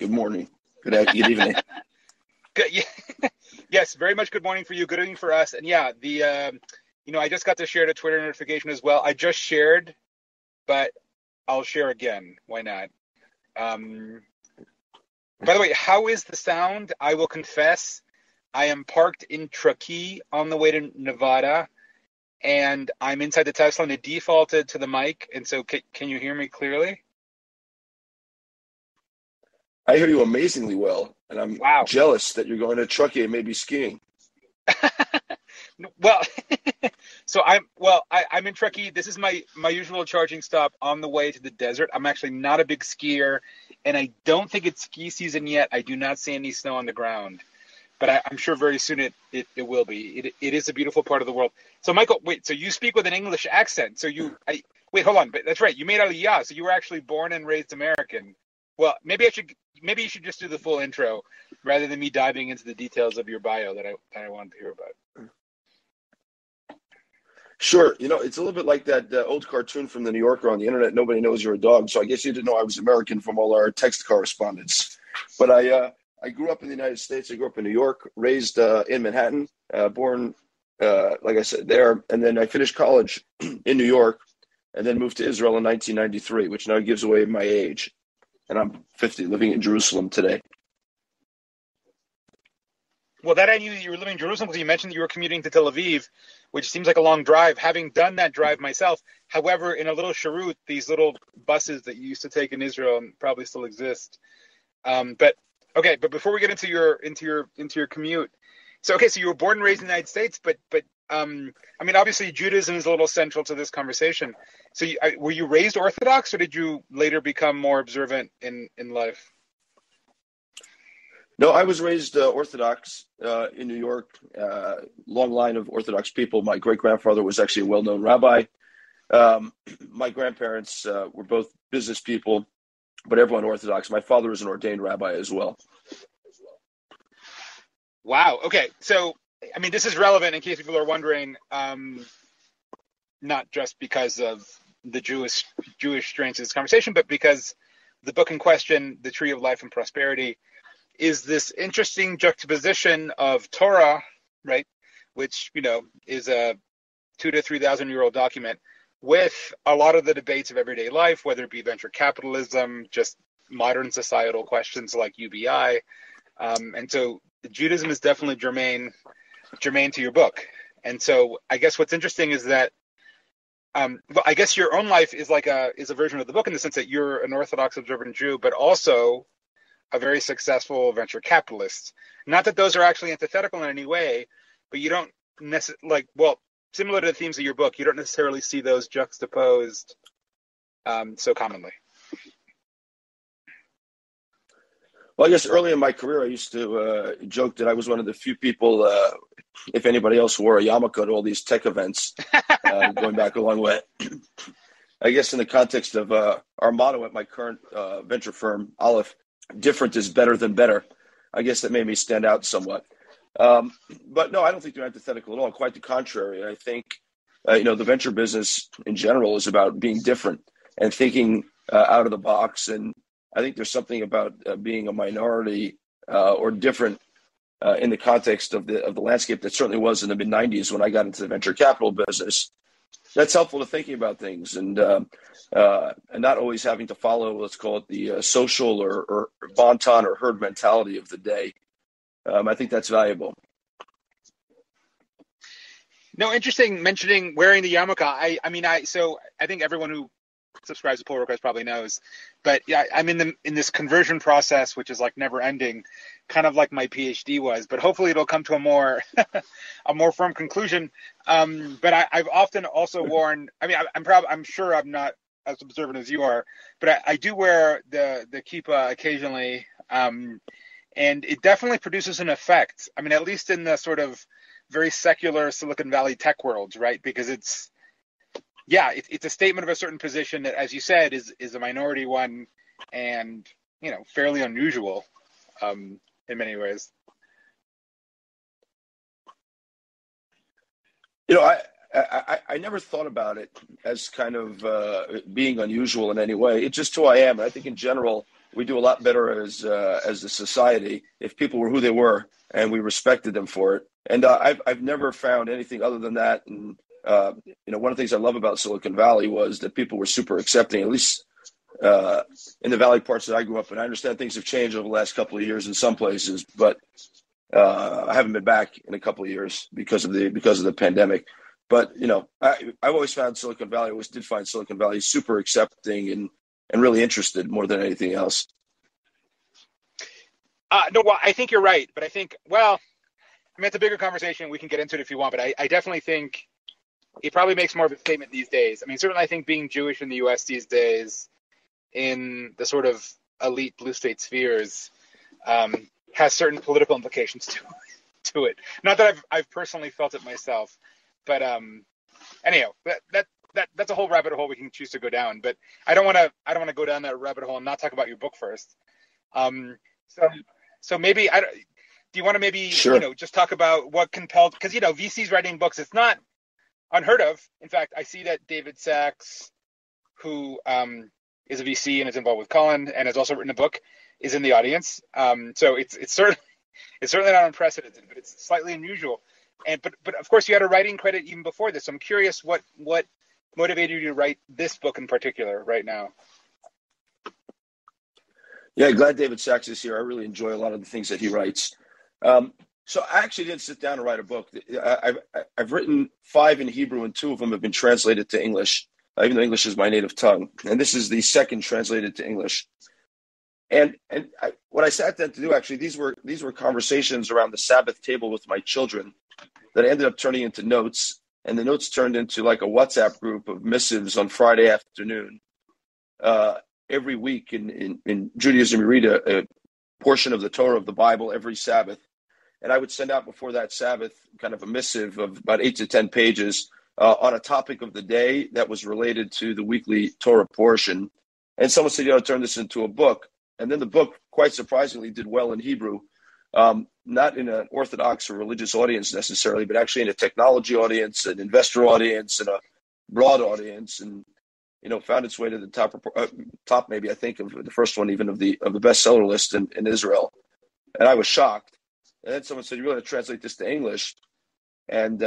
Good morning. Good evening. Good, yeah. Yes, very much good morning for you. Good evening for us. And yeah, I just got to share the Twitter notification as well. I just shared, but I'll share again. Why not? By the way, how is the sound? I will confess, I am parked in Truckee on the way to Nevada, and I'm inside the Tesla, and it defaulted to the mic. And so can you hear me clearly? I hear you amazingly well, and I'm Wow. jealous that you're going to Truckee and maybe skiing. Well, I'm in Truckee. This is my usual charging stop on the way to the desert. I'm actually not a big skier, and I don't think it's ski season yet. I do not see any snow on the ground, but I'm sure very soon it will be. It is a beautiful part of the world. So, Michael, wait. So you speak with an English accent. So wait, hold on. But that's right. You made Aliyah. So you were actually born and raised American. Well, maybe you should just do the full intro rather than me diving into the details of your bio that I wanted to hear about. Sure. It's a little bit like that old cartoon from the New Yorker on the internet. Nobody knows you're a dog. So I guess you didn't know I was American from all our text correspondence. But I grew up in the United States. I grew up in New York, raised in Manhattan, born, like I said, there. And then I finished college in New York and then moved to Israel in 1993, which now gives away my age. And I'm 50, living in Jerusalem today. Well, that I knew you were living in Jerusalem because you mentioned that you were commuting to Tel Aviv, which seems like a long drive. Having done that drive myself, however, in a little sharut, these little buses that you used to take in Israel and probably still exist. But before we get into your commute, so you were born and raised in the United States, but obviously Judaism is a little central to this conversation. So were you raised Orthodox, or did you later become more observant in life? No, I was raised Orthodox in New York, long line of Orthodox people. My great-grandfather was actually a well-known rabbi. My grandparents were both business people, but everyone Orthodox. My father was an ordained rabbi as well. Wow. Okay. So, this is relevant in case people are wondering, not just because of the Jewish strengths of this conversation, but because the book in question, The Tree of Life and Prosperity, is this interesting juxtaposition of Torah, right, which, is a 2,000 to 3,000 year old document, with a lot of the debates of everyday life, whether it be venture capitalism, just modern societal questions like UBI. And so Judaism is definitely germane to your book. And so I guess what's interesting is that, I guess your own life is a version of the book in the sense that you're an Orthodox observant Jew, but also a very successful venture capitalist. Not that those are actually antithetical in any way, but you don't necessarily, similar to the themes of your book, you don't necessarily see those juxtaposed so commonly. Well, I guess early in my career, I used to joke that I was one of the few people, if anybody else wore a yarmulke at all these tech events, going back a long way. I guess in the context of our motto at my current venture firm, Aleph, different is better than better. I guess that made me stand out somewhat. But no, I don't think they're antithetical at all. Quite the contrary. I think, the venture business in general is about being different and thinking out of the box. And I think there's something about being a minority or different in the context of the landscape that certainly was in the mid-90s when I got into the venture capital business. That's helpful to thinking about things and not always having to follow, let's call it the social or bon ton or herd mentality of the day. I think that's valuable. No, interesting mentioning wearing the yarmulke. I think everyone who subscribes to Publicize probably knows, but yeah, I'm in this conversion process, which is like never ending, kind of like my PhD was, but hopefully it'll come to a more firm conclusion. But I've often also worn, I'm sure I'm not as observant as you are, but I do wear the kippah occasionally. And it definitely produces an effect. At least in the sort of very secular Silicon Valley tech world, right? Because it's a statement of a certain position that, as you said, is a minority one and, fairly unusual in many ways. I never thought about it as kind of being unusual in any way. It's just who I am. And I think in general, we do a lot better as a society if people were who they were and we respected them for it. And I've never found anything other than that. And one of the things I love about Silicon Valley was that people were super accepting, at least in the valley parts that I grew up in. I understand things have changed over the last couple of years in some places, but I haven't been back in a couple of years because of the pandemic. But I've always found Silicon Valley. I always did find Silicon Valley super accepting and really interested more than anything else. No, well, I think you're right, but I think, it's a bigger conversation. We can get into it if you want, but I definitely think it probably makes more of a statement these days. I mean, certainly I think being Jewish in the U.S. these days in the sort of elite blue state spheres has certain political implications to it. Not that I've personally felt it myself, but anyhow, that's a whole rabbit hole we can choose to go down. But I don't want to go down that rabbit hole and not talk about your book first. So maybe do you want to maybe Sure. Just talk about what compelled, because VCs writing books, it's not unheard of. In fact, I see that David Sachs, who is a VC and is involved with Colin and has also written a book, is in the audience. So it's certainly not unprecedented, but it's slightly unusual. But of course you had a writing credit even before this. So I'm curious what motivated you to write this book in particular right now. Yeah, glad David Sachs is here. I really enjoy a lot of the things that he writes. So I actually didn't sit down and write a book. I've written 5 in Hebrew, and 2 of them have been translated to English, even though English is my native tongue. And this is the second translated to English. And what I sat down to do, actually, these were conversations around the Sabbath table with my children that ended up turning into notes. And the notes turned into like a WhatsApp group of missives on Friday afternoon. Every week in Judaism, you read a portion of the Torah of the Bible every Sabbath. And I would send out before that Sabbath kind of a missive of about 8 to 10 pages on a topic of the day that was related to the weekly Torah portion. And someone said, turn this into a book. And then the book, quite surprisingly, did well in Hebrew, not in an Orthodox or religious audience necessarily, but actually in a technology audience, an investor audience, and a broad audience. And found its way to the top maybe, I think, of the first one, even of the bestseller list in Israel. And I was shocked. And then someone said, you really want to translate this to English? And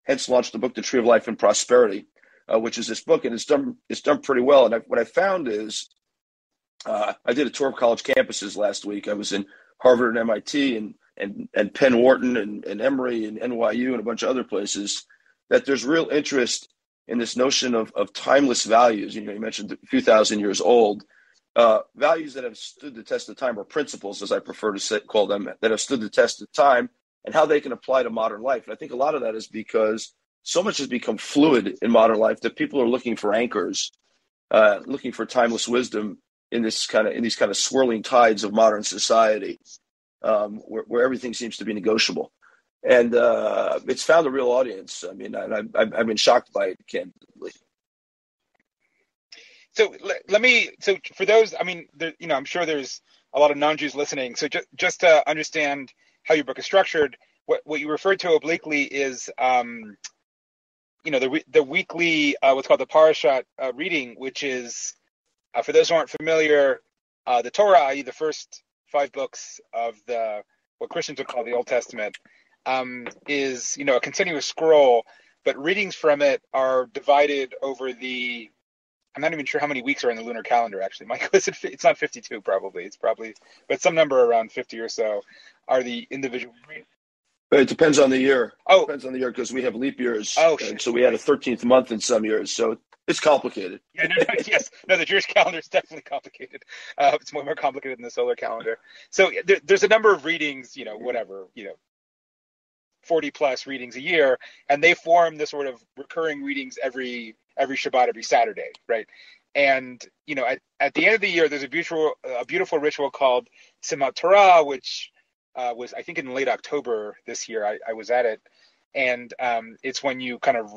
hence launched the book, The Tree of Life and Prosperity, which is this book. And it's done pretty well. And what I found is I did a tour of college campuses last week. I was in Harvard and MIT and Penn Wharton and Emory and NYU and a bunch of other places, that there's real interest in this notion of timeless values. You mentioned a few thousand years old, values that have stood the test of time, or principles, as I prefer to call them, that have stood the test of time, and how they can apply to modern life. And I think a lot of that is because so much has become fluid in modern life that people are looking for anchors, looking for timeless wisdom in these kind of swirling tides of modern society, where everything seems to be negotiable. And it's found a real audience. I mean, I've been shocked by it, candidly. So so for those, I mean, I'm sure there's a lot of non-Jews listening. So just to understand how your book is structured, what you referred to obliquely is, the weekly, what's called the parashat reading, which is, for those who aren't familiar, the Torah, i.e. the first 5 books of what Christians would call the Old Testament, is, a continuous scroll, but readings from it are divided over I'm not even sure how many weeks are in the lunar calendar, actually. Michael, it's not 52, probably. It's probably, but some number around 50 or so are the individual readings. It depends on the year. Oh. It depends on the year, because we have leap years. Oh, shit. So we had a 13th month in some years. So it's complicated. Yeah, yes. No, the Jewish calendar is definitely complicated. It's more complicated than the solar calendar. So there's a number of readings, 40 plus readings a year, and they form the sort of recurring readings every Shabbat, every Saturday, right? And at the end of the year, there's a beautiful ritual called Simatura, which was, I think, in late October this year. I was at it, and it's when you kind of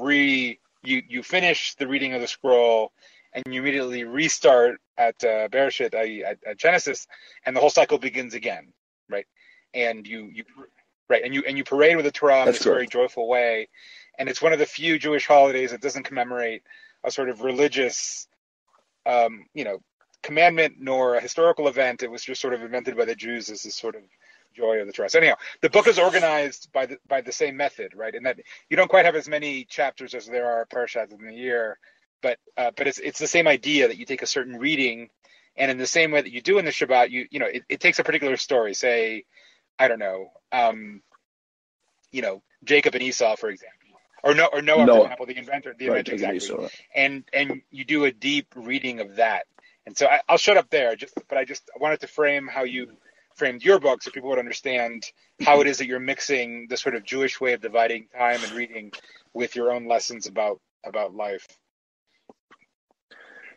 you finish the reading of the scroll, and you immediately restart at Bereshit, at Genesis, and the whole cycle begins again, right? And you parade with the Torah in this very joyful way. And it's one of the few Jewish holidays that doesn't commemorate a sort of religious, commandment nor a historical event. It was just sort of invented by the Jews as this sort of joy of the Torah. So anyhow, the book is organized by the same method, right? In that you don't quite have as many chapters as there are parashas in the year, but it's the same idea that you take a certain reading, and in the same way that you do in the Shabbat, it takes a particular story. Say, I don't know, Jacob and Esau, for example. Or Noah, for example, the inventor, exactly. Esau. And you do a deep reading of that. And so I'll shut up there. But I wanted to frame how you framed your book so people would understand how it is that you're mixing the sort of Jewish way of dividing time and reading with your own lessons about life.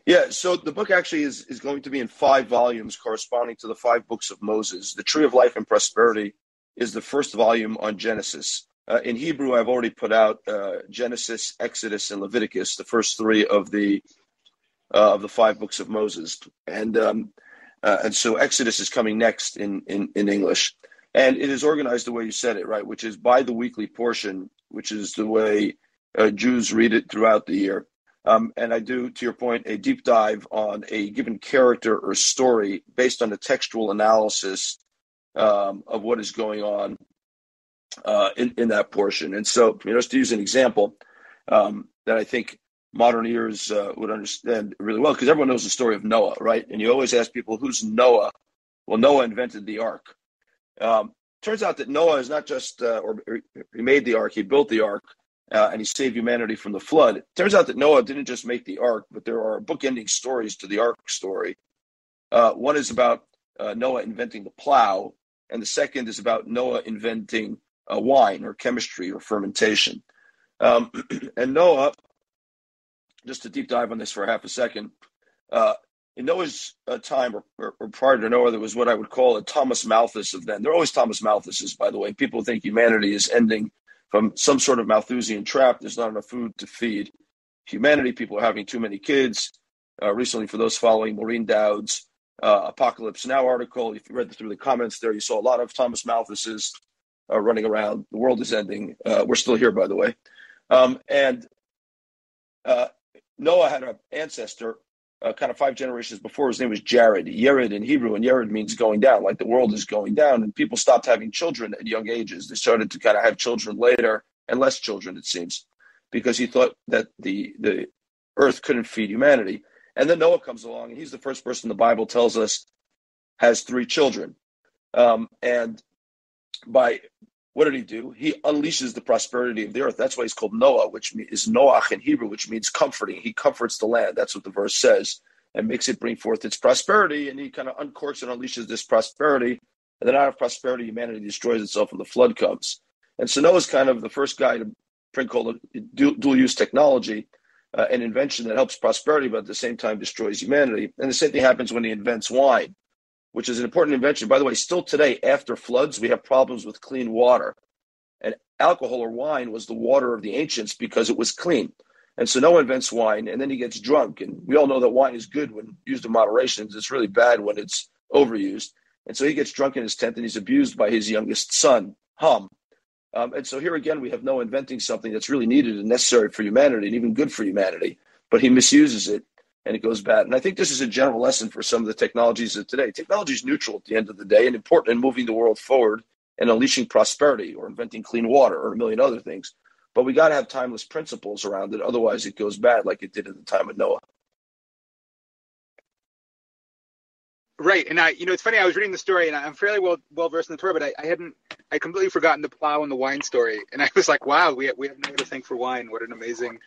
Yeah, so the book actually is going to be in 5 volumes corresponding to the 5 books of Moses. The Tree of Life and Prosperity is the first volume on Genesis. In Hebrew, I've already put out Genesis, Exodus, and Leviticus, the first 3 of the 5 books of Moses, and so Exodus is coming next in English, and it is organized the way you said it, right, which is by the weekly portion, which is the way Jews read it throughout the year. And I do, to your point, a deep dive on a given character or story based on a textual analysis of what is going on in that portion. And so, just to use an example that I think modern ears would understand really well, because everyone knows the story of Noah, right? And you always ask people, who's Noah? Well, Noah invented the ark. Turns out that Noah is not just, or he made the ark, he built the ark, and he saved humanity from the flood. It turns out that Noah didn't just make the ark, but there are bookending stories to the ark story. One is about Noah inventing the plow, and the second is about Noah inventing wine or chemistry or fermentation. And Noah, just to deep dive on this for half a second, in Noah's time, or prior to Noah, there was what I would call a Thomas Malthus event. There are always Thomas Malthuses, by the way. People think humanity is ending from some sort of Malthusian trap. There's not enough food to feed humanity. People are having too many kids. Recently, for those following Maureen Dowd's Apocalypse Now article, if you read through the comments there, you saw a lot of Thomas Malthuses running around. The world is ending. We're still here, by the way. And Noah had an ancestor kind of 5 generations before. His name was Jared. Yered in Hebrew, and Yered means going down, like the world is going down. And people stopped having children at young ages. They started to kind of have children later, and less children, it seems, because he thought that the earth couldn't feed humanity. And then Noah comes along, and he's the first person the Bible tells us has 3 children. And by what did he do? He unleashes the prosperity of the earth. That's why he's called Noah, which is Noach in Hebrew, which means comforting. He comforts the land. That's what the verse says, and makes it bring forth its prosperity. And he kind of uncorks and unleashes this prosperity. And then out of prosperity, humanity destroys itself when the flood comes. And so Noah's kind of the first guy to bring called dual-use technology, an invention that helps prosperity, but at the same time destroys humanity. And the same thing happens when he invents wine, which is an important invention. By the way, still today, after floods, we have problems with clean water. And alcohol or wine was the water of the ancients because it was clean. And so Noah invents wine, and then he gets drunk. And we all know that wine is good when used in moderation. It's really bad when it's overused. And so he gets drunk in his tent, and he's abused by his youngest son, Ham. And so here again, we have Noah inventing something that's really needed and necessary for humanity, and even good for humanity. But he misuses it, and it goes bad. And I think this is a general lesson for some of the technologies of today. Technology is neutral at the end of the day and important in moving the world forward and unleashing prosperity or inventing clean water or a million other things. But we got to have timeless principles around it. Otherwise, it goes bad like it did at the time of Noah. Right. And it's funny, I was reading the story, and I'm fairly well versed in the Torah, but I completely forgotten the plow and the wine story. And I was like, wow, we have Noah to thank for wine. What an amazing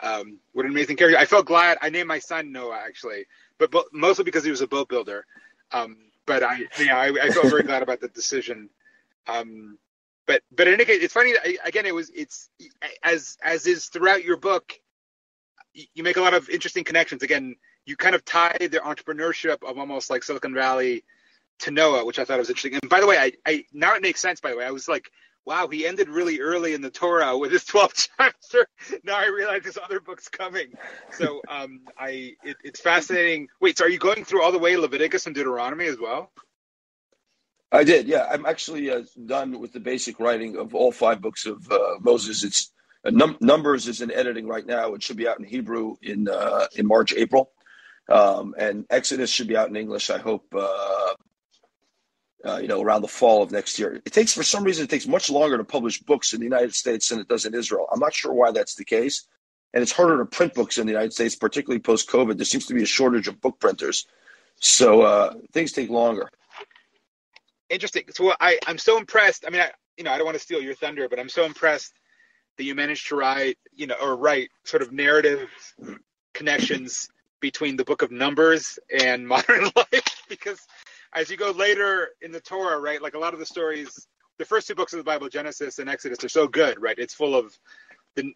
character. I felt glad. I named my son Noah, actually, but mostly because he was a boat builder. But I felt very glad about the decision. But in any case, it's funny. Again, it's as is throughout your book, you make a lot of interesting connections. Again, you kind of tie the entrepreneurship of almost like Silicon Valley to Noah, which I thought was interesting. And by the way, I now it makes sense. By the way, I was like, wow, he ended really early in the Torah with his 12th chapter. Now I realize there's other books coming. So it's fascinating. Wait, so are you going through all the way Leviticus and Deuteronomy as well? I did, yeah. I'm actually done with the basic writing of all 5 books of Moses. It's Numbers is in editing right now. It should be out in Hebrew in March, April. And Exodus should be out in English, I hope, around the fall of next year. For some reason, it takes much longer to publish books in the United States than it does in Israel. I'm not sure why that's the case. And it's harder to print books in the United States, particularly post-COVID. There seems to be a shortage of book printers. So things take longer. Interesting. So I'm so impressed. I mean, I don't want to steal your thunder, but I'm so impressed that you managed to write sort of narrative connections between the book of Numbers and modern life, because as you go later in the Torah, right, like a lot of the stories, the first two books of the Bible, Genesis and Exodus, are so good, right? It's full of the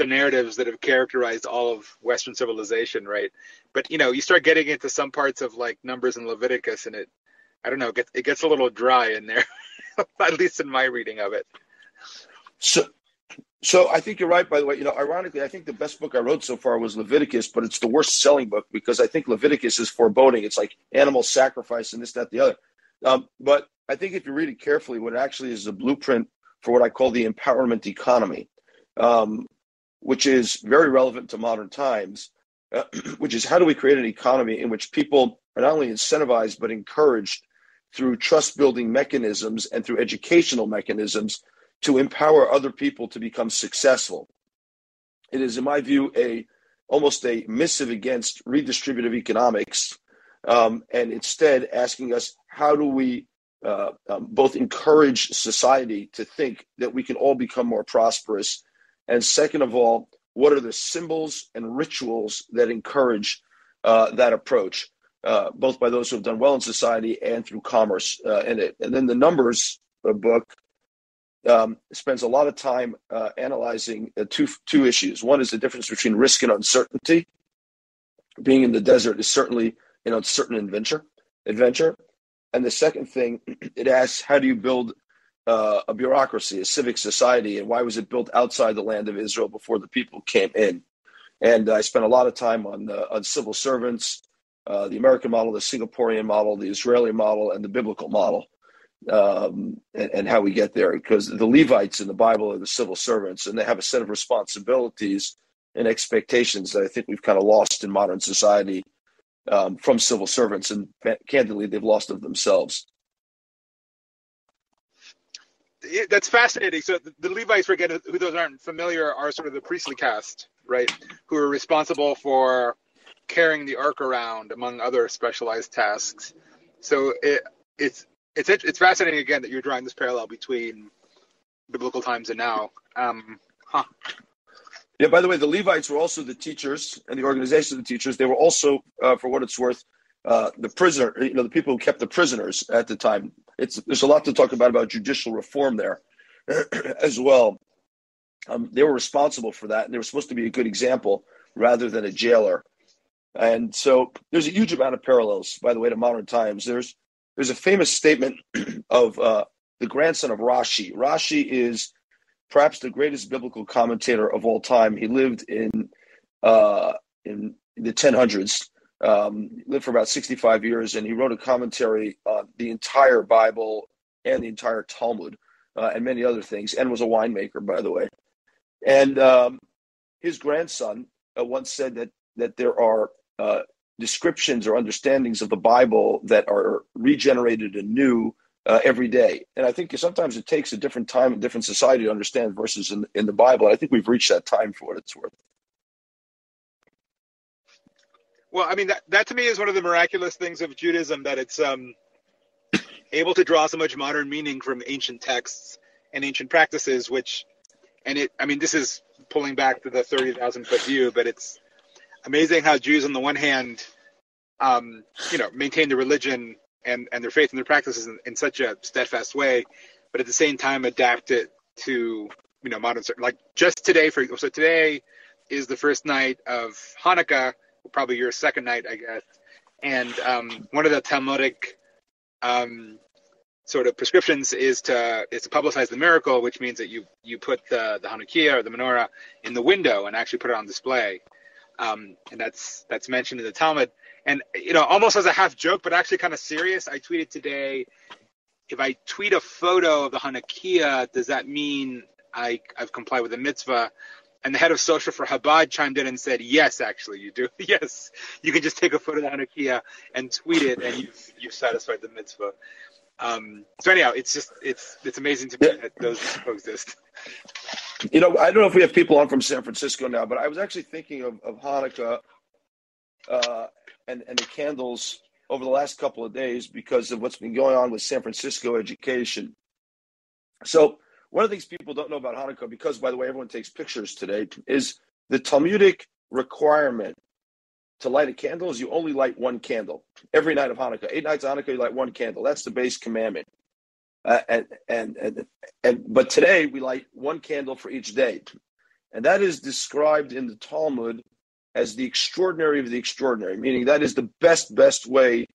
narratives that have characterized all of Western civilization, right? But you start getting into some parts of like Numbers and Leviticus, and it gets a little dry in there, at least in my reading of it. So I think you're right, by the way. Ironically, I think the best book I wrote so far was Leviticus, but it's the worst selling book because I think Leviticus is foreboding. It's like animal sacrifice and this, that, the other. But I think if you read it carefully, what it actually is a blueprint for what I call the empowerment economy, which is very relevant to modern times, which is how do we create an economy in which people are not only incentivized but encouraged through trust-building mechanisms and through educational mechanisms to empower other people to become successful. It is, in my view, almost a missive against redistributive economics, and instead asking us, how do we both encourage society to think that we can all become more prosperous, and second of all, what are the symbols and rituals that encourage that approach, both by those who have done well in society and through commerce in it. And then the Numbers book spends a lot of time analyzing two issues. One is the difference between risk and uncertainty. Being in the desert is certainly an uncertain adventure. And the second thing, it asks, how do you build a bureaucracy, a civic society, and why was it built outside the land of Israel before the people came in? And I spent a lot of time on civil servants, the American model, the Singaporean model, the Israeli model, and the biblical model. And how we get there, because the Levites in the Bible are the civil servants, and they have a set of responsibilities and expectations that I think we've kind of lost in modern society from civil servants, and candidly, they've lost of themselves. That's fascinating. So the Levites, for again, who those aren't familiar, are sort of the priestly caste, right, who are responsible for carrying the ark around, among other specialized tasks. So it's fascinating, again, that you're drawing this parallel between biblical times and now. Yeah, by the way, the Levites were also the teachers and the organization of the teachers. They were also, for what it's worth, the prisoner, the people who kept the prisoners at the time. There's a lot to talk about judicial reform there as well. They were responsible for that, and they were supposed to be a good example rather than a jailer. And so there's a huge amount of parallels, by the way, to modern times. There's a famous statement of the grandson of Rashi. Rashi is perhaps the greatest biblical commentator of all time. He lived in the 1000s, lived for about 65 years, and he wrote a commentary on the entire Bible and the entire Talmud and many other things, and was a winemaker, by the way. And his grandson once said that there are descriptions or understandings of the Bible that are regenerated anew every day. And I think sometimes it takes a different time and different society to understand verses in the Bible. I think we've reached that time for what it's worth. Well, I mean, that to me is one of the miraculous things of Judaism, that it's able to draw so much modern meaning from ancient texts and ancient practices, this is pulling back to the 30,000-foot view, but it's amazing how Jews, on the one hand, maintain their religion and their faith and their practices in such a steadfast way, but at the same time adapt it to modern. Like just today, so today is the first night of Hanukkah, probably your second night, I guess. And one of the Talmudic sort of prescriptions is to publicize the miracle, which means that you put the Hanukkah or the menorah in the window and actually put it on display. And that's mentioned in the Talmud. And, almost as a half joke, but actually kind of serious, I tweeted today, if I tweet a photo of the Hanukkah, does that mean I've complied with the mitzvah? And the head of social for Chabad chimed in and said, yes, actually, you do. Yes, you can just take a photo of the Hanukkah and tweet it, and you've satisfied the mitzvah. So anyhow, it's amazing to me that those coexist. I don't know if we have people on from San Francisco now, but I was actually thinking of Hanukkah and the candles over the last couple of days because of what's been going on with San Francisco education. So one of the things people don't know about Hanukkah, because, by the way, everyone takes pictures today, is the Talmudic requirement to light a candle is you only light one candle every night of Hanukkah. 8 nights of Hanukkah, you light one candle. That's the base commandment. But today we light one candle for each day, and that is described in the Talmud as the extraordinary of the extraordinary, meaning that is the best way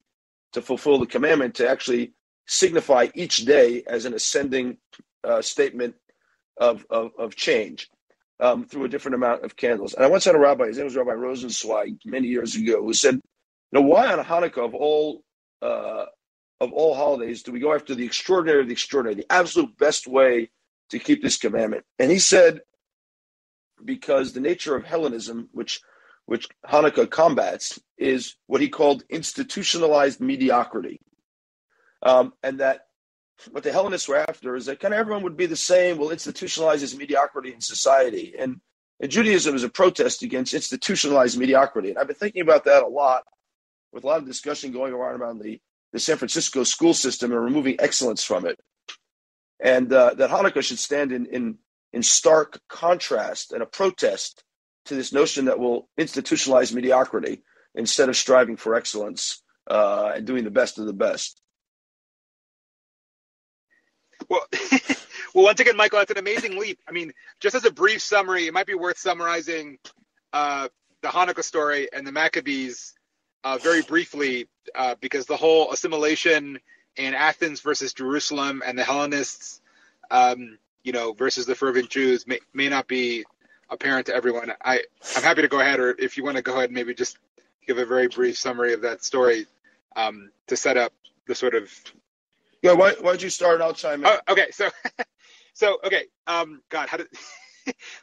to fulfill the commandment, to actually signify each day as an ascending statement of change through a different amount of candles. And I once had a rabbi, his name was Rabbi Rosenzweig, many years ago, who said, why on Hanukkah of all holidays do we go after the extraordinary of the extraordinary, the absolute best way to keep this commandment? And he said, because the nature of Hellenism, which Hanukkah combats, is what he called institutionalized mediocrity. And that what the Hellenists were after is that kind of everyone would be the same. We'll institutionalize this mediocrity in society. And Judaism is a protest against institutionalized mediocrity. And I've been thinking about that a lot, with a lot of discussion going around the San Francisco school system and removing excellence from it. And that Hanukkah should stand in stark contrast and a protest to this notion that will institutionalize mediocrity instead of striving for excellence and doing the best of the best. Well, once again, Michael, that's an amazing leap. I mean, just as a brief summary, it might be worth summarizing the Hanukkah story and the Maccabees very briefly, because the whole assimilation in Athens versus Jerusalem and the Hellenists, versus the fervent Jews may not be apparent to everyone. I'm happy to go ahead, or if you want to go ahead, maybe just give a very brief summary of that story to set up the sort of. Yeah, why don't you start and I'll chime in? Oh, okay, so okay, God,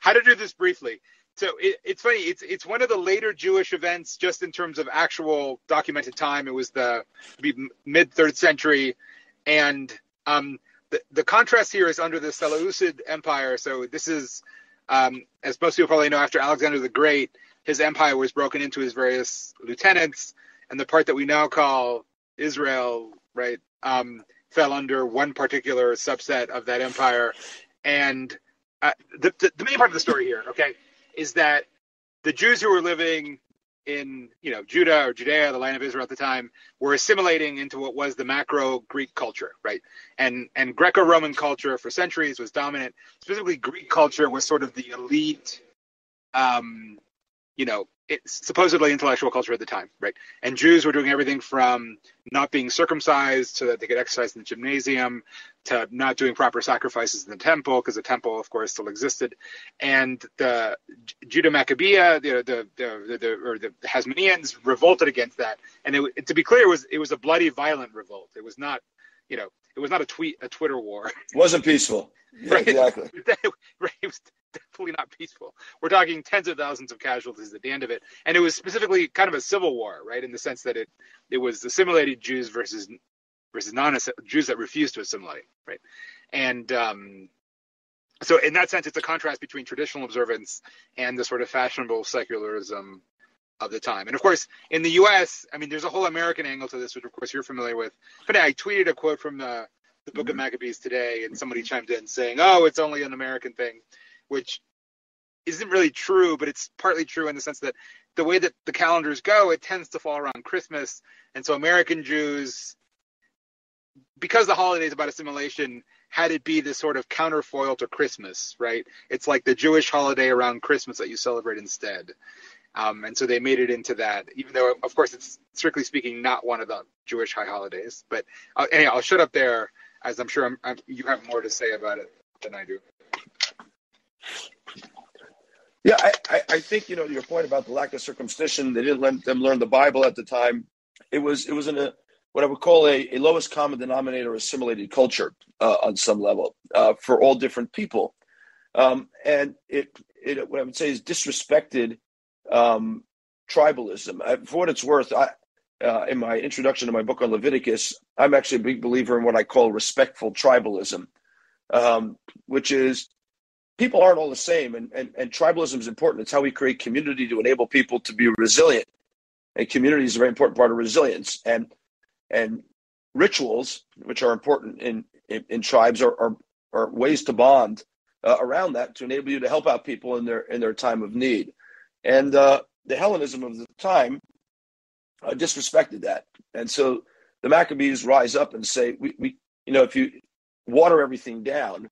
how to do this briefly. So it's funny. It's one of the later Jewish events, just in terms of actual documented time. It was the mid 3rd century, and the contrast here is under the Seleucid Empire. So this is, as most people probably know, after Alexander the Great, his empire was broken into his various lieutenants, and the part that we now call Israel, right, fell under one particular subset of that empire. And the main part of the story here, okay, is that the Jews who were living in, Judah or Judea, the land of Israel at the time, were assimilating into what was the macro Greek culture, right? And Greco-Roman culture for centuries was dominant. Specifically, Greek culture was sort of the elite, it's supposedly intellectual culture at the time, right? And Jews were doing everything from not being circumcised so that they could exercise in the gymnasium, to not doing proper sacrifices in the temple, because the temple, of course, still existed. And the Judah Maccabea, the Hasmoneans, revolted against that. And to be clear, it was a bloody, violent revolt. It was not, it was not a Twitter war. It wasn't peaceful. Yeah, right? Exactly. Right. It was definitely not peaceful. We're talking tens of thousands of casualties at the end of it. And it was specifically kind of a civil war, right? In the sense that it was assimilated Jews versus non-Jews that refused to assimilate, right? And so in that sense, it's a contrast between traditional observance and the sort of fashionable secularism of the time. And of course, in the U.S., I mean, there's a whole American angle to this, which of course you're familiar with. But I tweeted a quote from the Book of Maccabees today, and somebody chimed in saying, "Oh, it's only an American thing," which isn't really true, but it's partly true in the sense that the way that the calendars go, it tends to fall around Christmas. And so American Jews, because the holiday is about assimilation, had it be this sort of counterfoil to Christmas, right? It's like the Jewish holiday around Christmas that you celebrate instead. And so they made it into that, even though, of course, it's strictly speaking not one of the Jewish high holidays. But anyhow, I'll shut up there, as I'm sure you have more to say about it than I do. Yeah, I think, your point about the lack of circumcision, they didn't let them learn the Bible at the time. It was in what I would call a lowest common denominator assimilated culture on some level for all different people. And what I would say is disrespected tribalism. For what it's worth, in my introduction to my book on Leviticus, I'm actually a big believer in what I call respectful tribalism, which is people aren't all the same, and tribalism is important. It's how we create community to enable people to be resilient, and community is a very important part of resilience. And rituals, which are important in tribes, are ways to bond around that to enable you to help out people in their time of need. And the Hellenism of the time disrespected that, and so the Maccabees rise up and say, we if you water everything down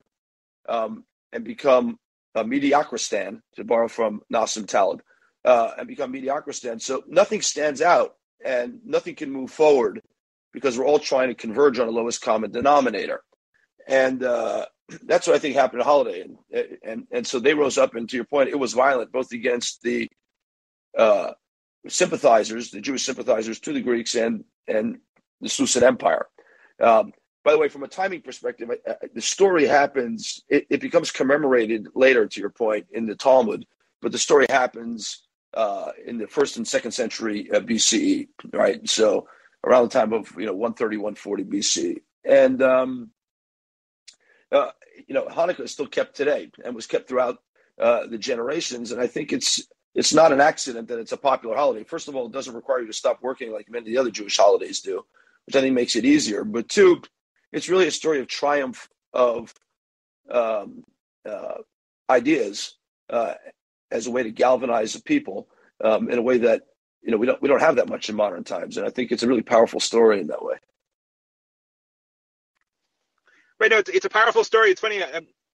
and become a mediocristan, to borrow from Nassim Taleb, and become mediocristan, so nothing stands out and nothing can move forward because we're all trying to converge on a lowest common denominator. And that's what I think happened at Holiday. And so they rose up, and to your point, it was violent, both against the sympathizers, the Jewish sympathizers to the Greeks and the Seleucid Empire. By the way, from a timing perspective, the story happens, it becomes commemorated later, to your point, in the Talmud, but the story happens in the 1st and 2nd century BCE, right? So around the time of 130, 140 BC. And Hanukkah is still kept today and was kept throughout the generations. And I think it's not an accident that it's a popular holiday. First of all, it doesn't require you to stop working like many of the other Jewish holidays do, which I think makes it easier. But two, it's really a story of triumph of ideas as a way to galvanize the people in a way that we don't have that much in modern times. And I think it's a really powerful story in that way. Right. No, it's a powerful story. It's funny.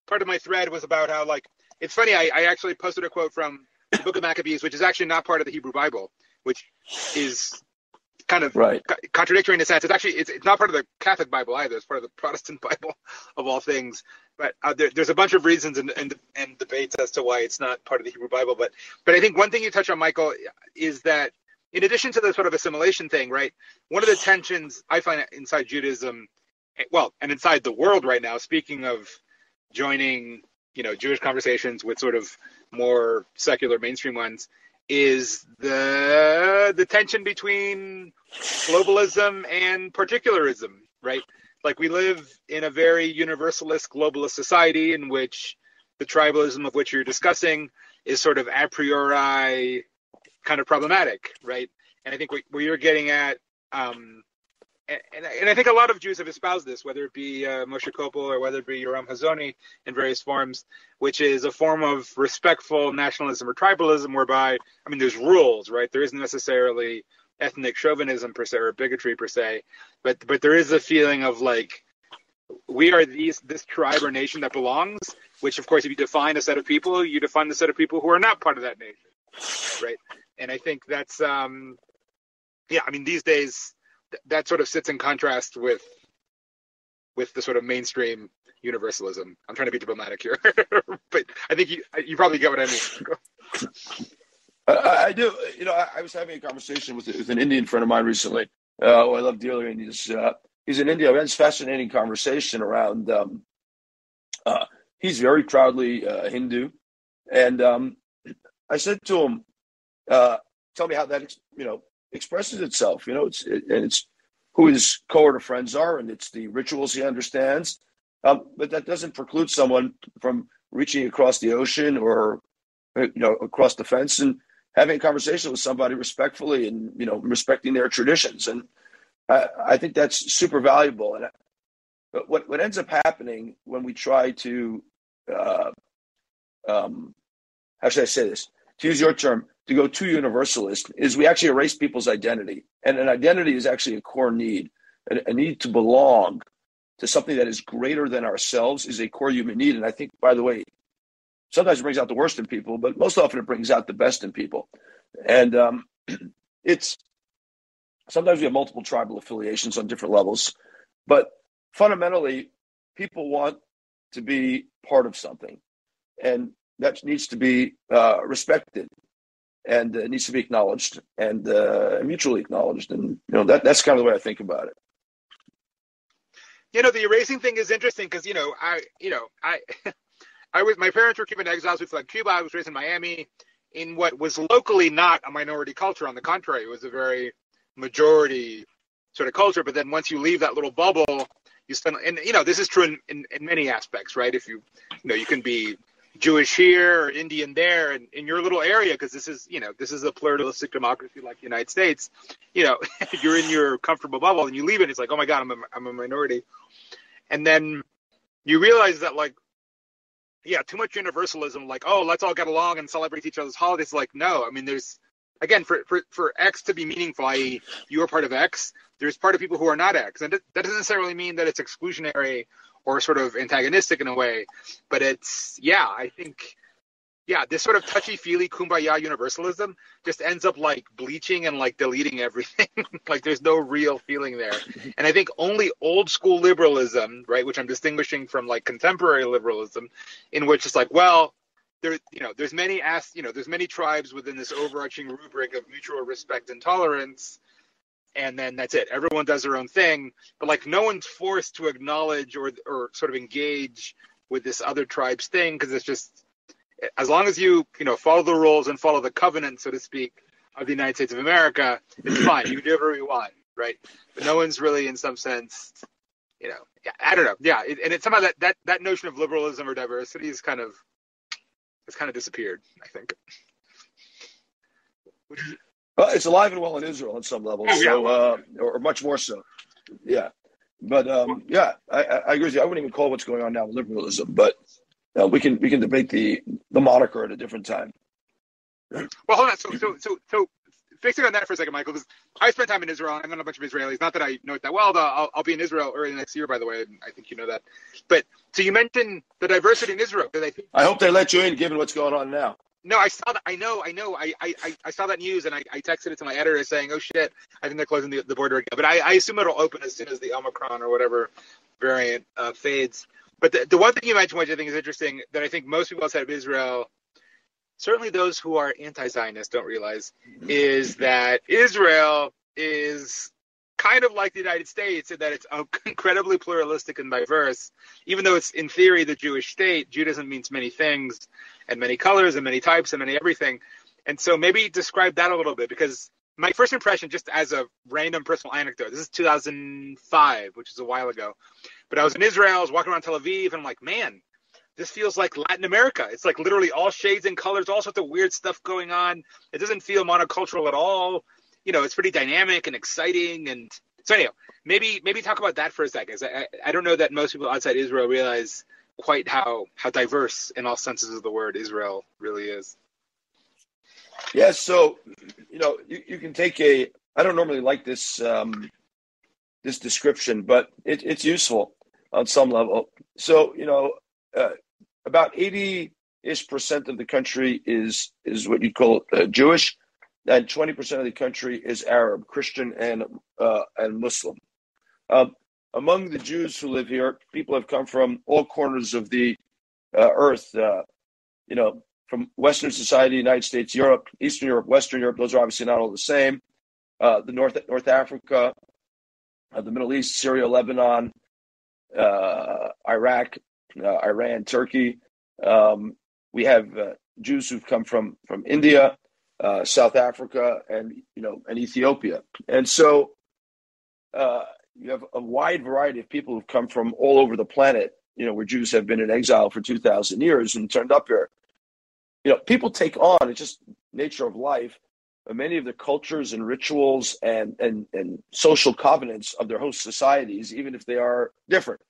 Part of my thread was about how, it's funny. I actually posted a quote from the Book of Maccabees, which is actually not part of the Hebrew Bible, which is kind of contradictory in a sense. It's not part of the Catholic Bible either. It's part of the Protestant Bible, of all things. But there's a bunch of reasons and debates as to why it's not part of the Hebrew Bible. But I think one thing you touch on, Michael, is that in addition to the sort of assimilation thing, right, one of the tensions I find inside Judaism, and inside the world right now, speaking of joining, Jewish conversations with sort of more secular mainstream ones, is the tension between globalism and particularism, right? Like, we live in a very universalist, globalist society in which the tribalism of which you're discussing is sort of a priori kind of problematic, right? And I think what you're getting at, and I think a lot of Jews have espoused this, whether it be Moshe Koppel or whether it be Yoram Hazony in various forms, which is a form of respectful nationalism or tribalism whereby, there's rules, right? There isn't necessarily ethnic chauvinism per se or bigotry per se, but there is a feeling of we are this tribe or nation that belongs, which of course if you define a set of people, you define the set of people who are not part of that nation, right? And I think that's, these days, that sort of sits in contrast with the sort of mainstream universalism. I'm trying to be diplomatic here, but I think you probably get what I mean. I do. I was having a conversation with an Indian friend of mine recently, who I love dearly, and he's in India. We had this fascinating conversation around. He's very proudly Hindu, and I said to him, "Tell me how that expresses itself. It's who his cohort of friends are, and it's the rituals he understands. But that doesn't preclude someone from reaching across the ocean or across the fence and having a conversation with somebody respectfully and respecting their traditions. And I think that's super valuable. And what ends up happening when we try to how should I say this? To use your term, to go too universalist, is we actually erase people's identity. And an identity is actually a core need. A need to belong to something that is greater than ourselves is a core human need. And I think, by the way, sometimes it brings out the worst in people, but most often it brings out the best in people. And it's sometimes we have multiple tribal affiliations on different levels, but fundamentally, people want to be part of something. And that needs to be respected, and it needs to be acknowledged and mutually acknowledged. And that's kind of the way I think about it. The erasing thing is interesting because my parents were Cuban exiles who fled Cuba. I was raised in Miami in what was locally not a minority culture. On the contrary, it was a very majority sort of culture. But then once you leave that little bubble, you spend, and this is true in many aspects, right? If you can be Jewish here or Indian there, and in your little area, because this is a pluralistic democracy like the United States. You're in your comfortable bubble, and you leave it. It's like, oh my God, I'm a minority, and then you realize that, like, yeah, too much universalism, like, oh, let's all get along and celebrate each other's holidays. Like, no, I mean, there's, again, for X to be meaningful, i.e. you are part of X, there's part of people who are not X. And that doesn't necessarily mean that it's exclusionary or sort of antagonistic in a way, but it's, I think, this sort of touchy-feely kumbaya universalism just ends up like bleaching and like deleting everything. Like there's no real feeling there. And I think only old school liberalism, right, which I'm distinguishing from like contemporary liberalism, in which it's like, well, there's many tribes within this overarching rubric of mutual respect and tolerance, and then that's it. Everyone does their own thing, but like no one's forced to acknowledge or sort of engage with this other tribe's thing, because it's just, as long as you follow the rules and follow the covenant, so to speak, of the United States of America, it's fine. You can do whatever you want, right? But no one's really, in some sense, I don't know. Yeah, and it's somehow that notion of liberalism or diversity is kind of disappeared, I think. Well, it's alive and well in Israel on some level, or much more so. Yeah, but I agree with you. I wouldn't even call what's going on now liberalism, but we can debate the moniker at a different time. Well, hold on. So fixing on that for a second, Michael, because I spent time in Israel. I know a bunch of Israelis. Not that I know it that well. I'll be in Israel early next year, by the way. And I think you know that. But so you mentioned the diversity in Israel. I hope they let you in, given what's going on now. No, I saw that. I know. I saw that news, and I texted it to my editor saying, "Oh shit, I think they're closing the border again." But I assume it'll open as soon as the Omicron or whatever variant fades. But the one thing you mentioned, which I think is interesting, that I think most people outside of Israel, certainly those who are anti-Zionist, don't realize, is that Israel is kind of like the United States in that it's incredibly pluralistic and diverse. Even though it's, in theory, the Jewish state, Judaism means many things and many colors and many types and many everything. And so maybe describe that a little bit, because my first impression, just as a random personal anecdote, this is 2005, which is a while ago, but I was in Israel, I was walking around Tel Aviv, and I'm like, man, this feels like Latin America. It's like literally all shades and colors, all sorts of weird stuff going on. It doesn't feel monocultural at all. It's pretty dynamic and exciting. And so anyhow, maybe talk about that for a second. I don't know that most people outside Israel realize quite how diverse in all senses of the word Israel really is. Yeah, so you can take I don't normally like this this description, but it's useful on some level. So about 80-ish% of the country is what you call Jewish, and 20% of the country is Arab, Christian, and Muslim. Among the Jews who live here, people have come from all corners of the earth. From Western society, United States, Europe, Eastern Europe, Western Europe. Those are obviously not all the same. The North Africa, the Middle East, Syria, Lebanon, Iraq, Iran, Turkey. We have Jews who've come from India, South Africa, and Ethiopia. And so you have a wide variety of people who've come from all over the planet. Where Jews have been in exile for 2,000 years and turned up here. People take on, it's just nature of life, many of the cultures and rituals and social covenants of their host societies, even if they are different.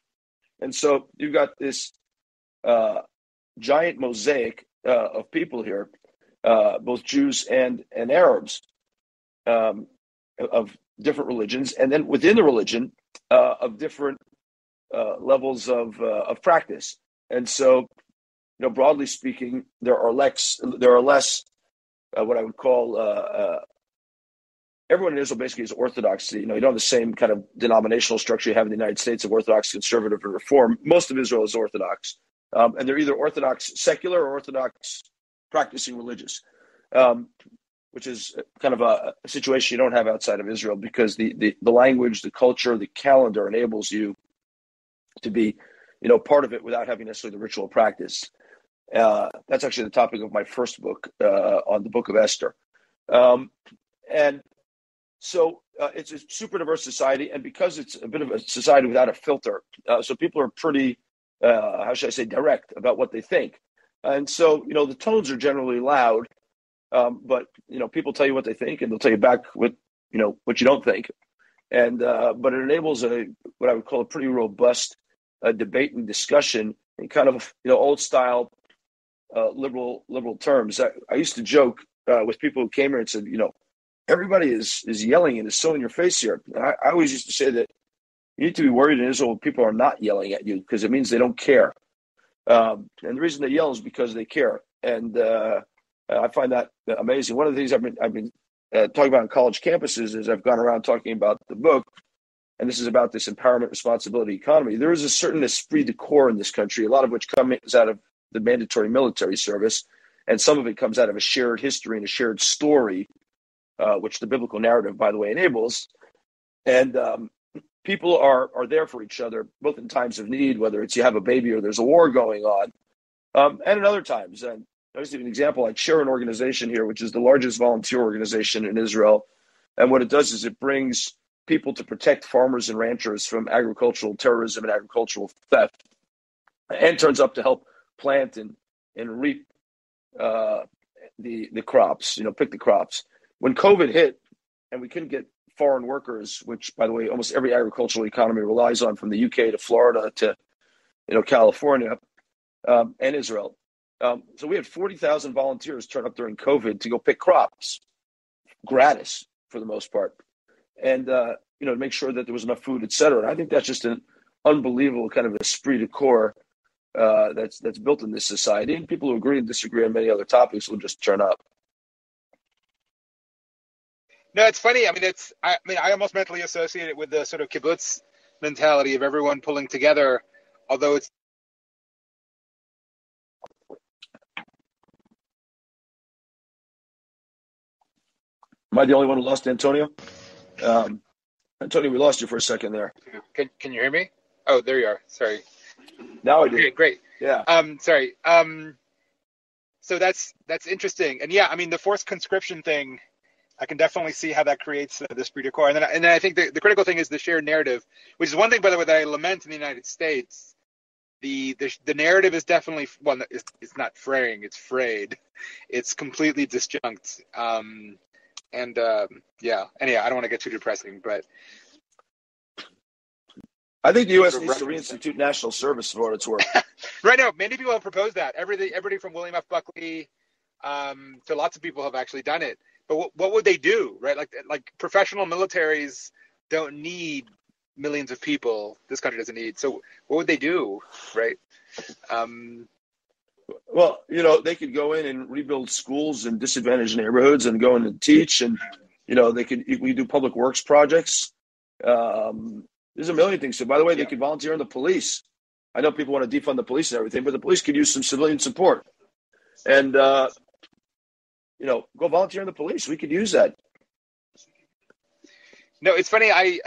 And so you've got this giant mosaic of people here, both Jews and Arabs, of different religions, and then within the religion of different levels of practice. And so, broadly speaking, there are less what I would call everyone in Israel basically is Orthodox. You don't have the same kind of denominational structure you have in the United States of Orthodox, Conservative, and Reform. Most of Israel is Orthodox, and they're either Orthodox secular or Orthodox practicing religious, which is kind of a situation you don't have outside of Israel, because the language, the culture, the calendar enables you to be, part of it without having necessarily the ritual practice. That's actually the topic of my first book on the Book of Esther. And so it's a super diverse society, and because it's a bit of a society without a filter, so people are pretty, how should I say, direct about what they think. And so, the tones are generally loud, but, people tell you what they think, and they'll tell you back what you don't think. And but it enables what I would call a pretty robust debate and discussion in kind of, old style liberal terms. I used to joke with people who came here and said, everybody is yelling and is so in your face here. And I always used to say that you need to be worried in Israel when people are not yelling at you, because it means they don't care. And the reason they yell is because they care. And I find that amazing. One of the things I've been talking about on college campuses is I've gone around talking about the book, and this is about this empowerment, responsibility economy. There is a certain esprit de corps in this country, a lot of which comes out of the mandatory military service, and some of it comes out of a shared history and a shared story, which the biblical narrative, by the way, enables. And people are there for each other, both in times of need, whether it's you have a baby or there's a war going on, and in other times. And I'll just give you an example. I share an organization here, which is the largest volunteer organization in Israel. And what it does is it brings people to protect farmers and ranchers from agricultural terrorism and agricultural theft, and turns up to help plant and reap the crops, pick the crops. When COVID hit and we couldn't get foreign workers, which, by the way, almost every agricultural economy relies on, from the UK to Florida to, California and Israel. So we had 40,000 volunteers turn up during COVID to go pick crops, gratis for the most part, and to make sure that there was enough food, et cetera. And I think that's just an unbelievable kind of esprit de corps that's built in this society. And people who agree and disagree on many other topics will just turn up. No, it's funny. I almost mentally associate it with the sort of kibbutz mentality of everyone pulling together, although it's. Am I the only one who lost Antonio? Antonio, we lost you for a second there. Can you hear me? Oh, there you are. Sorry. Now I do. Okay, great. Yeah. Sorry. So that's interesting. And yeah, the forced conscription thing, I can definitely see how that creates this esprit de corps. And then I think the critical thing is the shared narrative, which is one thing, by the way, that I lament in the United States. The narrative is definitely, well, it's not fraying, it's frayed. It's completely disjunct. Yeah. Anyhow, I don't want to get too depressing, but I think the U.S. needs to reinstitute national service for what it's worth. Right now, many people have proposed that. Everybody from William F. Buckley to lots of people have actually done it. But what would they do, right? Like professional militaries don't need millions of people. This country doesn't need. So what would they do, right? Well, they could go in and rebuild schools in disadvantaged neighborhoods and go in and teach, and we do public works projects. There's a million things. So, by the way, they could volunteer in the police. I know people want to defund the police and everything, but the police could use some civilian support. And go volunteer in the police. We could use that. No, it's funny. I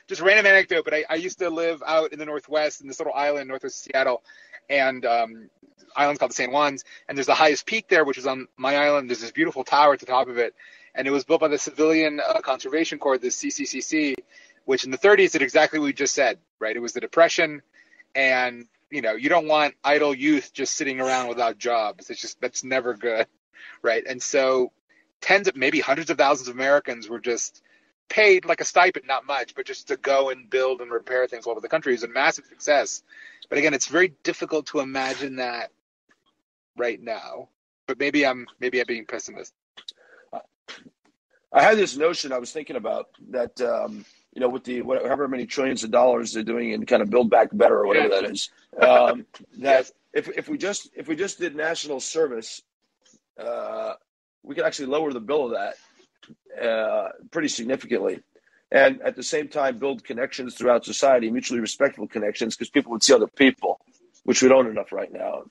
just a random anecdote, but I used to live out in the Northwest in this little island northwest of Seattle, and island's called the San Juans, and there's the highest peak there, which is on my island. There's this beautiful tower at the top of it, and it was built by the Civilian Conservation Corps, the CCCC, which in the 30s did exactly what we just said, right? It was the Depression, and you don't want idle youth just sitting around without jobs. That's never good, right? And so tens of, maybe hundreds of thousands of Americans were just paid like a stipend, not much, but just to go and build and repair things all over the country. It was a massive success. But again, it's very difficult to imagine that right now. But maybe I'm being pessimist. I had this notion I was thinking about that, with the however many trillions of dollars they're doing in kind of Build Back Better or whatever that is, that yes. if we just did national service, we could actually lower the bill of that pretty significantly, and at the same time build connections throughout society, mutually respectful connections, because people would see other people, which we don't enough right now.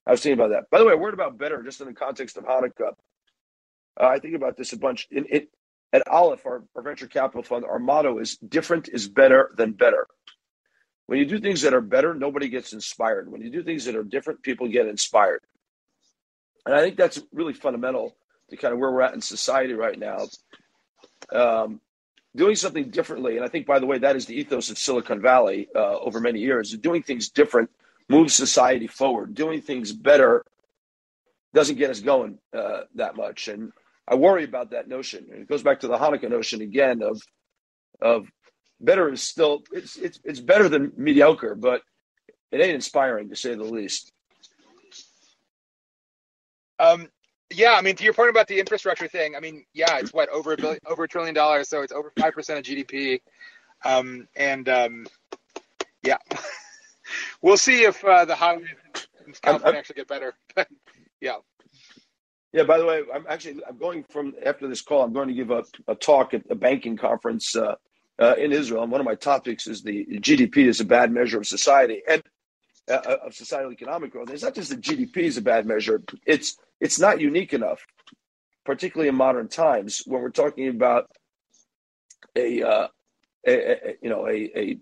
I was thinking about that. By the way, a word about better, just in the context of Hanukkah. I think about this a bunch. At Aleph, our venture capital fund, our motto is different is better than better, When you do things that are better, nobody gets inspired. When you do things that are different, people get inspired. And I think that's really fundamental to kind of where we're at in society right now. Doing something differently, and I think, by the way, that is the ethos of Silicon Valley over many years. Doing things different moves society forward. Doing things better doesn't get us going that much. And I worry about that notion. And it goes back to the Hanukkah notion again of better is still, it's better than mediocre, but it ain't inspiring, to say the least. Yeah, I mean, to your point about the infrastructure thing, I mean, yeah, it's what, over $1 trillion, so it's over 5% of GDP. Yeah, we'll see if the highways in California actually get better. Yeah. Yeah, by the way, I'm going from, after this call, I'm going to give a talk at a banking conference in Israel. And one of my topics is the GDP is a bad measure of society and of societal economic growth. It's not just that GDP is a bad measure. It's not unique enough, particularly in modern times when we're talking about a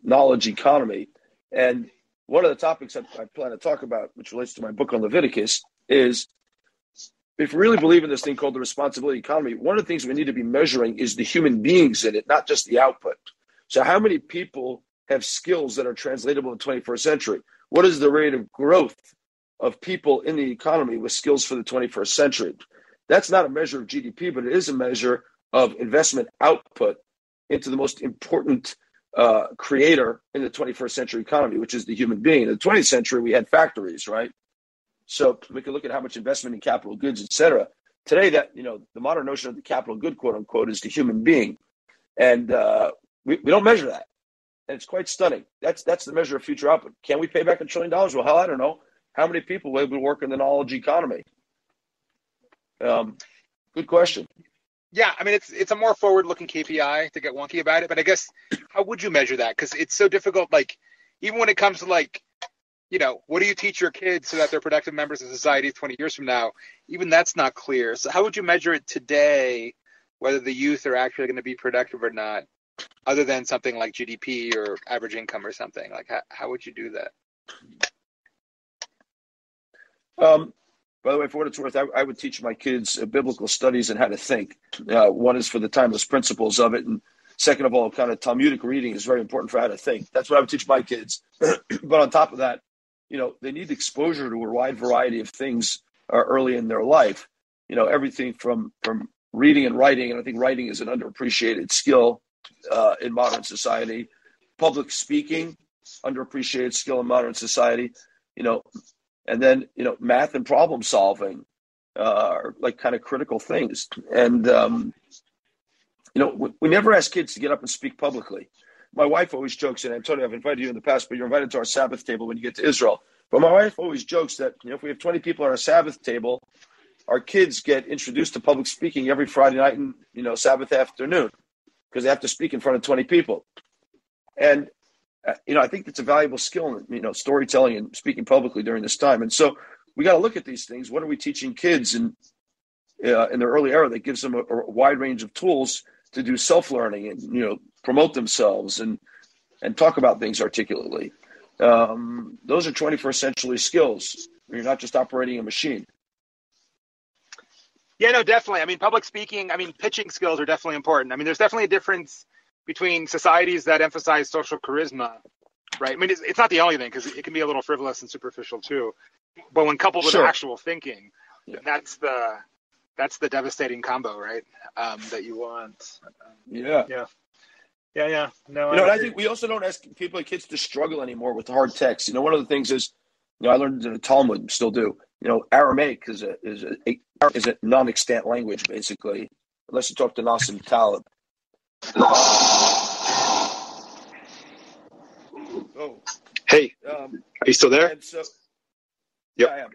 knowledge economy. And one of the topics I plan to talk about, which relates to my book on Leviticus, is if we really believe in this thing called the responsibility economy, one of the things we need to be measuring is the human beings in it, not just the output. So how many people have skills that are translatable in the 21st century? What is the rate of growth of people in the economy with skills for the 21st century? That's not a measure of GDP, but it is a measure of investment output into the most important creator in the 21st century economy, which is the human being. In the 20th century, we had factories, right? So we can look at how much investment in capital goods, et cetera. Today, that the modern notion of the capital good, quote unquote, is the human being, and we don't measure that, and it's quite stunning. That's the measure of future output. Can we pay back $1 trillion? Well, hell, I don't know. How many people will be able to work in the knowledge economy? Good question. Yeah, I mean, it's a more forward-looking KPI to get wonky about it, but I guess how would you measure that? Because it's so difficult. Like, even when it comes to what do you teach your kids so that they're productive members of society 20 years from now? Even that's not clear. So how would you measure it today, whether the youth are actually going to be productive or not, other than something like GDP or average income or something? Like, how would you do that? By the way, for what it's worth, I would teach my kids biblical studies and how to think. One is for the timeless principles of it, and second of all, kind of Talmudic reading is very important for how to think. That's what I would teach my kids. But on top of that, they need exposure to a wide variety of things early in their life. Everything from reading and writing, and I think writing is an underappreciated skill in modern society. Public speaking, underappreciated skill in modern society. And then math and problem solving are like kind of critical things. And we never ask kids to get up and speak publicly. My wife always jokes, and Antonio, I've invited you in the past, but you're invited to our Sabbath table when you get to Israel. But my wife always jokes that if we have 20 people at our Sabbath table, our kids get introduced to public speaking every Friday night and Sabbath afternoon, because they have to speak in front of 20 people. And I think it's a valuable skill in storytelling and speaking publicly during this time. And so we got to look at these things. What are we teaching kids in their early era that gives them a wide range of tools to do self-learning and promote themselves and talk about things articulately? Those are 21st century skills. You're not just operating a machine. Yeah, no, definitely. I mean, public speaking, pitching skills are definitely important. I mean, there's definitely a difference between societies that emphasize social charisma, right? I mean, it's not the only thing, because it can be a little frivolous and superficial too. But when coupled with actual thinking, that's the devastating combo, right? That you want. Yeah. No, and I think we also don't ask kids to struggle anymore with hard text. One of the things is, I learned in the Talmud, still do. Aramaic is a non-extant language, basically, unless you talk to Nassim Taleb. Oh, hey, are you still there? So, yep. Yeah, I am.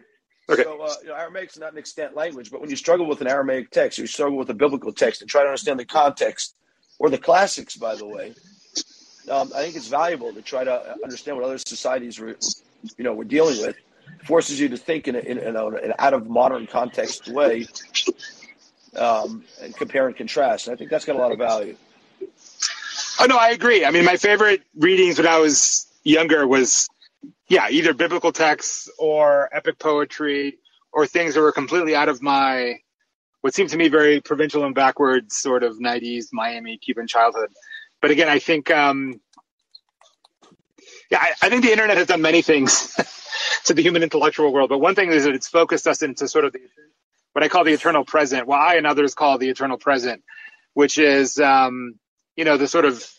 Okay. So, Aramaic is not an extant language, but when you struggle with an Aramaic text, you struggle with a biblical text and try to understand the context, or the classics, by the way, I think it's valuable to try to understand what other societies were dealing with. It forces you to think in an out of modern context way, and compare and contrast. And I think that's got a lot of value. Oh, no, I agree. I mean, my favorite readings when I was younger was, either biblical texts or epic poetry or things that were completely out of my, what seemed to me very provincial and backwards sort of 90s Miami Cuban childhood. But again, I think, I think the internet has done many things to the human intellectual world. But one thing is that it's focused us into sort of what I call the eternal present, what I and others call the eternal present, which is, the sort of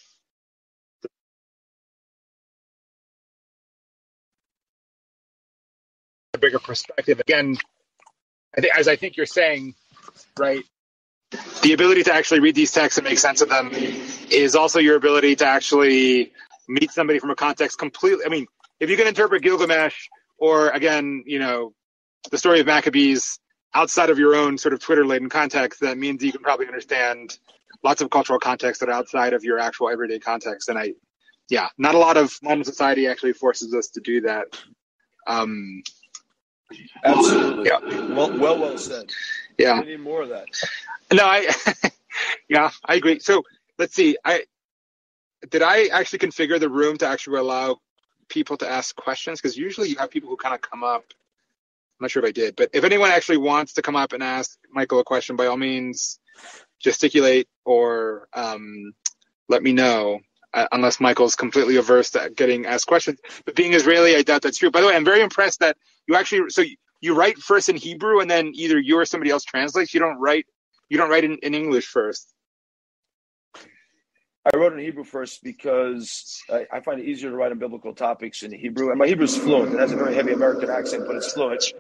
a bigger perspective. Again, as I think you're saying, right, the ability to actually read these texts and make sense of them is also your ability to actually meet somebody from a context completely. I mean, if you can interpret Gilgamesh or, again, the story of Maccabees outside of your own sort of Twitter-laden context, that means you can probably understand lots of cultural contexts that are outside of your actual everyday context. And not a lot of modern society actually forces us to do that. Absolutely. Well said. Yeah. We need more of that. No, I agree. So let's see. Did I actually configure the room to actually allow people to ask questions? Because usually you have people who kind of come up. I'm not sure if I did, but if anyone actually wants to come up and ask Michael a question, by all means, gesticulate or let me know. Unless Michael's completely averse to getting asked questions. But being Israeli, I doubt that's true. By the way, I'm very impressed that you actually, so you write first in Hebrew and then either you or somebody else translates. You don't write in English first. I wrote in Hebrew first because I find it easier to write on biblical topics in Hebrew. And my Hebrew is fluent. It has a very heavy American accent, but it's fluent.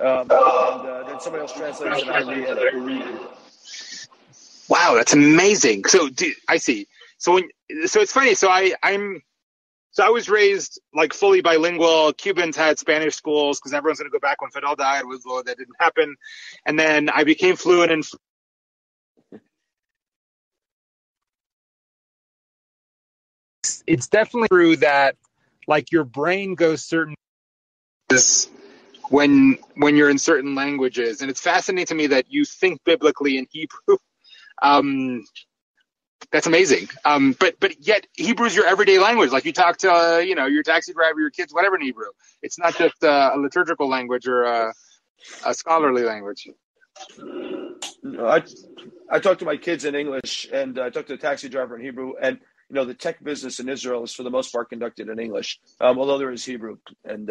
And then somebody else translates and I read it. Wow, that's amazing. So I see. So it's funny. So I was raised like fully bilingual. Cubans had Spanish schools because everyone's going to go back when Fidel died. That didn't happen. And then I became fluent in. It's definitely true that like your brain goes certain when you're in certain languages, and it's fascinating to me that you think biblically in Hebrew. That's amazing. But yet Hebrew is your everyday language. Like you talk to, your taxi driver, your kids, whatever in Hebrew. It's not just a liturgical language or a scholarly language. I talk to my kids in English, and I talk to the taxi driver in Hebrew. And, the tech business in Israel is for the most part conducted in English, although there is Hebrew. And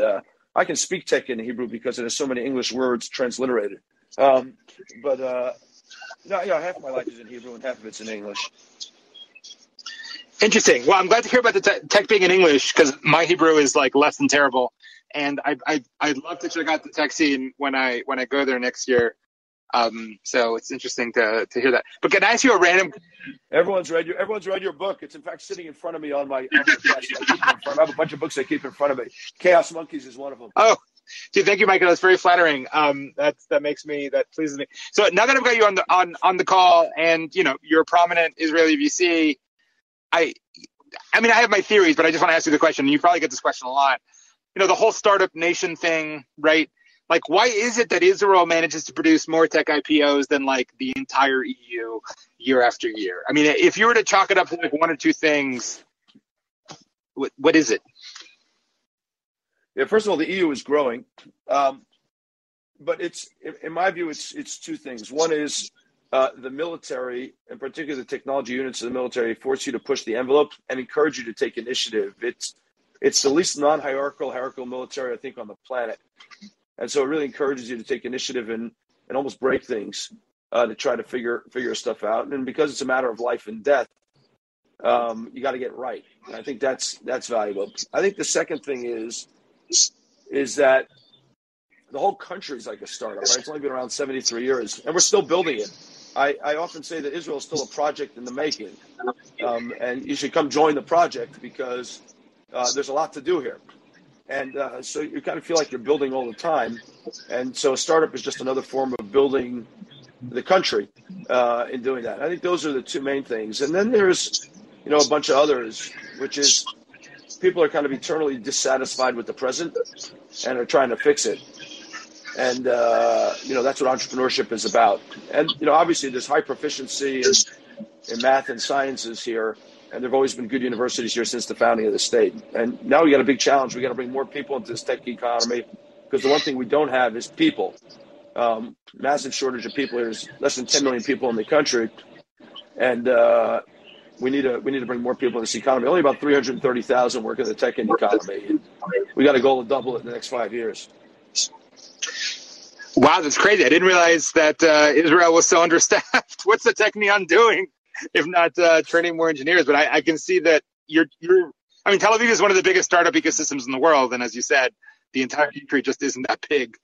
I can speak tech in Hebrew because it has so many English words transliterated. Half of my life is in Hebrew and half of it's in English. Interesting. Well, I'm glad to hear about the tech being in English because my Hebrew is like less than terrible, and I'd love to check out the tech scene when I go there next year. So it's interesting to hear that. But can I ask you a random? Everyone's read your book. It's in fact sitting in front of me on my desk. I have a bunch of books I keep in front of me. Chaos Monkeys is one of them. Oh. Dude, thank you, Michael. That's very flattering. That pleases me. So now that I've got you on the call, and you're a prominent Israeli VC, I have my theories, but I just want to ask you the question. And you probably get this question a lot. The whole startup nation thing, right? Like, why is it that Israel manages to produce more tech IPOs than like the entire EU year after year? I mean, if you were to chalk it up to like one or two things, what is it? Yeah, first of all, the EU is growing, but it's, in my view, it's two things. One is the military, in particular the technology units of the military, force you to push the envelope and encourage you to take initiative. It's the least hierarchical military, I think, on the planet, and so it really encourages you to take initiative and almost break things to try to figure stuff out. And because it's a matter of life and death, you got to get it right. And I think that's valuable. I think the second thing is that the whole country is like a startup, right? It's only been around 73 years, and we're still building it. I often say that Israel is still a project in the making, and you should come join the project because there's a lot to do here. And so you kind of feel like you're building all the time. And so a startup is just another form of building the country in doing that. I think those are the two main things. And then there's, a bunch of others, which is people are kind of eternally dissatisfied with the present and are trying to fix it. And, that's what entrepreneurship is about. And, obviously there's high proficiency in math and sciences here. and there've always been good universities here since the founding of the state. And now we got a big challenge. We got to bring more people into this tech economy, because the one thing we don't have is people. Massive shortage of people. There's less than 10 million people in the country, and we need to bring more people in this economy. Only about 330,000 work in the tech economy. And we got a goal to double it in the next 5 years. Wow, that's crazy. I didn't realize that Israel was so understaffed. What's the Technion doing if not training more engineers? But I can see that you're. I mean, Tel Aviv is one of the biggest startup ecosystems in the world, and as you said, the entire country just isn't that big.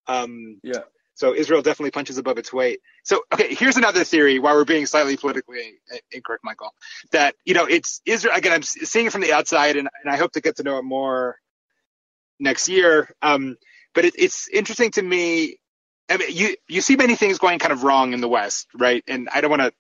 Yeah. So Israel definitely punches above its weight. So, okay, here's another theory, while we're being slightly politically incorrect, Michael, that, it's Israel. Again, I'm seeing it from the outside, and I hope to get to know it more next year. But it's interesting to me. I mean, you see many things going kind of wrong in the West, right? And I don't want to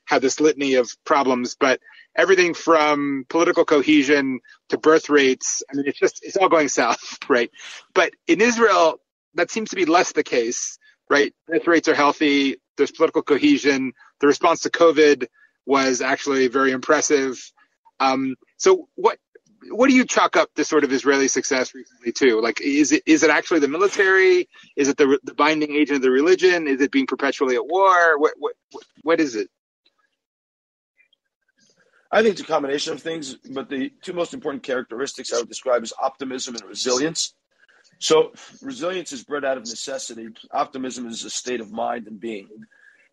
have this litany of problems, but everything from political cohesion to birth rates, I mean, it's all going south, right? But in Israel, that seems to be less the case, right? Birth rates are healthy. There's political cohesion. The response to COVID was actually very impressive. So what do you chalk up this sort of Israeli success recently to? Like, is it actually the military? Is it the binding agent of the religion? Is it being perpetually at war? What is it? I think it's a combination of things, but the two most important characteristics I would describe as optimism and resilience. So resilience is bred out of necessity. Optimism is a state of mind and being.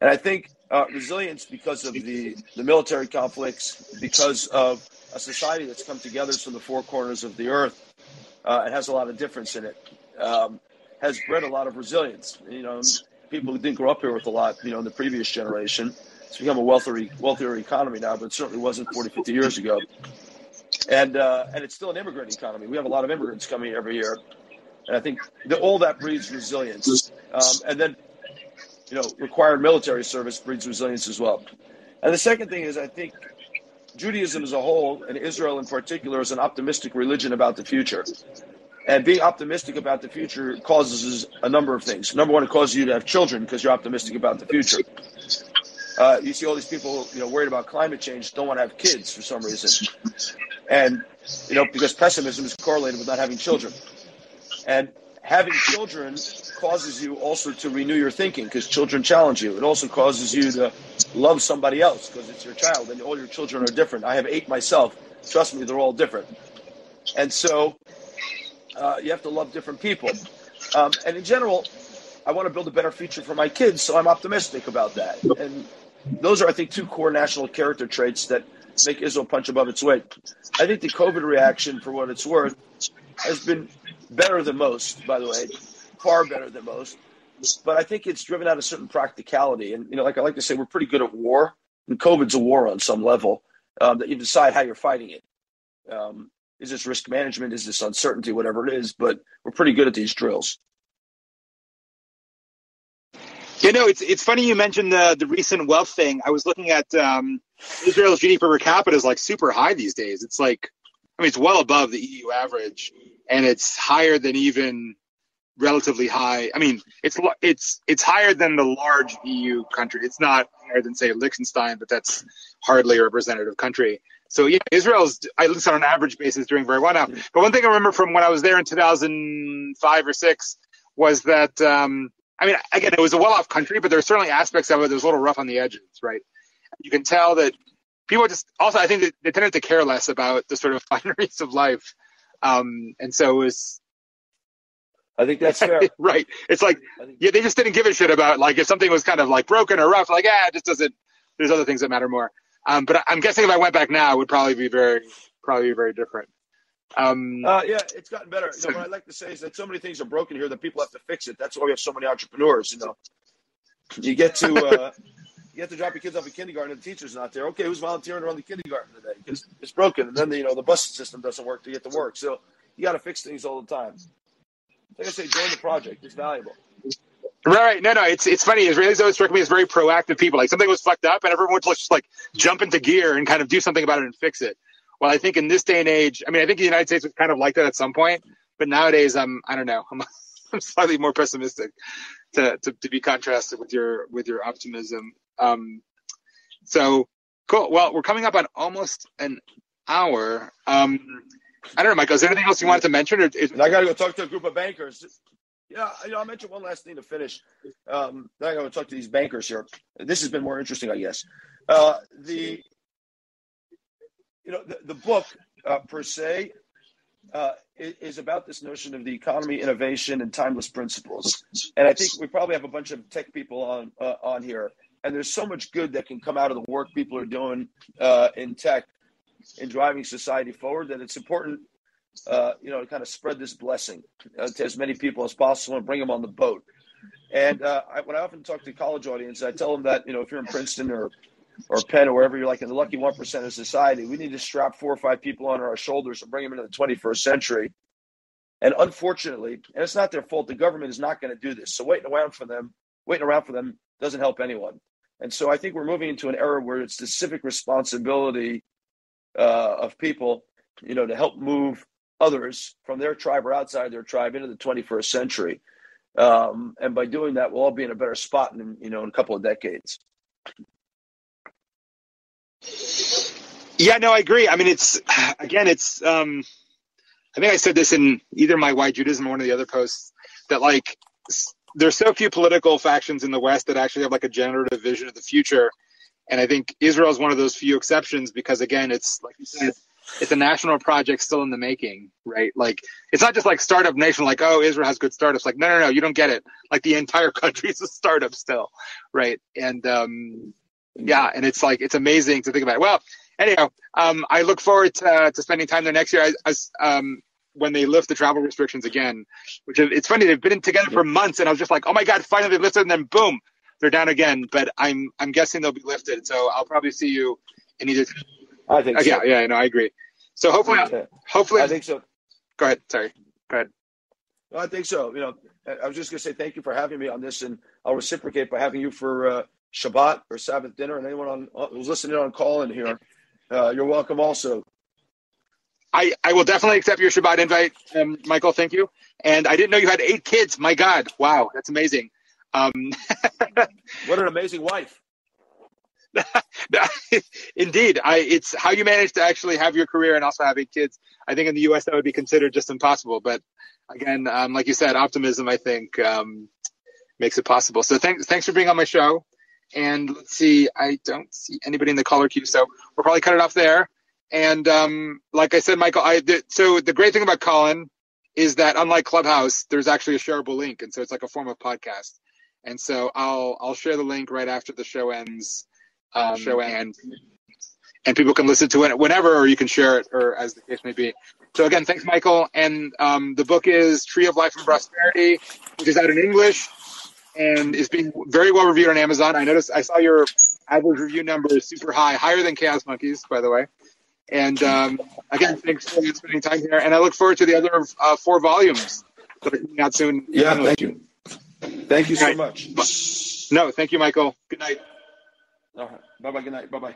And I think resilience, because of the military conflicts, because of a society that's come together from the four corners of the earth, and has a lot of difference in it, has bred a lot of resilience. People who didn't grow up here with a lot, in the previous generation. It's become a wealthier economy now, but it certainly wasn't 40, 50 years ago. And it's still an immigrant economy. We have a lot of immigrants coming every year. And I think all that breeds resilience. And then, required military service breeds resilience as well. And the second thing is, I think Judaism as a whole, and Israel in particular, is an optimistic religion about the future. And being optimistic about the future causes a number of things. Number one, it causes you to have children because you're optimistic about the future. You see all these people, worried about climate change, don't want to have kids for some reason. And, because pessimism is correlated with not having children. And having children causes you also to renew your thinking because children challenge you. It also causes you to love somebody else because it's your child and all your children are different. I have 8 myself. Trust me, they're all different. And so you have to love different people. And in general, I want to build a better future for my kids, so I'm optimistic about that. And those are, I think, 2 core national character traits that make Israel punch above its weight. I think the COVID reaction, for what it's worth, has been better than most, by the way, far better than most. But I think it's driven out a certain practicality. And, like I like to say, we're pretty good at war. And COVID's a war on some level, that you decide how you're fighting it. Is this risk management? Is this uncertainty? Whatever it is. But we're pretty good at these drills. It's funny you mentioned the recent wealth thing. I was looking at Israel's GDP per capita is like super high these days. It's like, it's well above the EU average, and it's higher than even relatively high. I mean, it's higher than the large EU country. It's not higher than, say, Liechtenstein, but that's hardly a representative country. So yeah, Israel's, at least on an average basis, doing very well now. But one thing I remember from when I was there in 2005 or 6 was that, again, it was a well-off country, but there are certainly aspects of it that was a little rough on the edges, right? You can tell that people I think that they tended to care less about the sort of fineries of life. And so it was. I think that's fair. Right. It's like, they just didn't give a shit about, like, if something was kind of like broken or rough, like, it just doesn't, there's other things that matter more. But I'm guessing if I went back now, it would probably be very different. It's gotten better. What I like to say is that so many things are broken here that people have to fix it. That's why we have so many entrepreneurs. You get to drop your kids off at kindergarten and the teacher's not there. Okay, who's volunteering to run the kindergarten today? Because it's broken, and then the bus system doesn't work to get to work. So you got to fix things all the time. Like I say, join the project. It's valuable. Right. No. It's funny. Israelis always struck me as very proactive people. Like, something was fucked up, and everyone would just like jump into gear and kind of do something about it and fix it. Well, I think in this day and age, I think the United States was kind of like that at some point, but nowadays I don't know. I'm slightly more pessimistic to be contrasted with your optimism. So Cool. Well, we're coming up on almost an hour. I don't know, Michael, is there anything else you wanted to mention? And I got to go talk to a group of bankers. Yeah, I'll mention one last thing to finish. Then I got to talk to these bankers here. This has been more interesting, I guess. The book per se is about this notion of the economy, innovation, and timeless principles. And I think we probably have a bunch of tech people on here, and there's so much good that can come out of the work people are doing in tech in driving society forward that it's important. To kind of spread this blessing to as many people as possible and bring them on the boat. And when I often talk to college audiences, I tell them that, if you're in Princeton or Penn or wherever you're like in the lucky 1% of society, we need to strap 4 or 5 people on our shoulders and bring them into the 21st century. And unfortunately, and it's not their fault, the government is not going to do this. So waiting around for them doesn't help anyone. And so I think we're moving into an era where it's the civic responsibility of people, to help move others from their tribe or outside their tribe into the 21st century. And by doing that, we'll all be in a better spot in a couple of decades. Yeah, no, I agree. I mean, I think I said this in either my Why Judaism or one of the other posts, that there's so few political factions in the West that actually have a generative vision of the future. And I think Israel is one of those few exceptions because, again, it's like you said, it's a national project still in the making, right? It's not just startup nation, Israel has good startups. No, you don't get it. The entire country is a startup still, right? And and it's it's amazing to think about it. Well, anyhow, I look forward to spending time there next year when they lift the travel restrictions again, which it's funny, they've been together for months and I was just oh my God, finally they lifted and then boom, they're down again. But I'm guessing they'll be lifted. So I'll probably see you in either. I think so. Yeah, no, I agree. So hopefully, I think so. Go ahead. Sorry. Go ahead. Well, I think so. I was just going to say thank you for having me on this, and I'll reciprocate by having you for Shabbat or Sabbath dinner, and anyone who's listening on call in here, you're welcome also. I will definitely accept your Shabbat invite, Michael. Thank you. And I didn't know you had 8 kids. My God. Wow. That's amazing. What an amazing wife. Indeed. It's how you manage to actually have your career and also have 8 kids. I think in the U.S. that would be considered just impossible. But again, like you said, optimism, I think, makes it possible. So thanks for being on my show. And let's see, I don't see anybody in the caller queue, so we'll probably cut it off there. And like I said, Michael, so the great thing about Colin is that unlike Clubhouse, there's actually a shareable link. And so it's a form of podcast. And so I'll share the link right after the show ends. And people can listen to it whenever, or you can share it, or as the case may be. So again, thanks, Michael. And the book is Tree of Life and Prosperity, which is out in English and is being very well reviewed on Amazon. I saw your average review number is super high, higher than Chaos Monkeys, by the way. And again, thanks for spending time here. And I look forward to the other 4 volumes that are coming out soon. Yeah, thank you. Thank you so much. No, thank you, Michael. Good night. All right. Bye-bye. Good night. Bye-bye.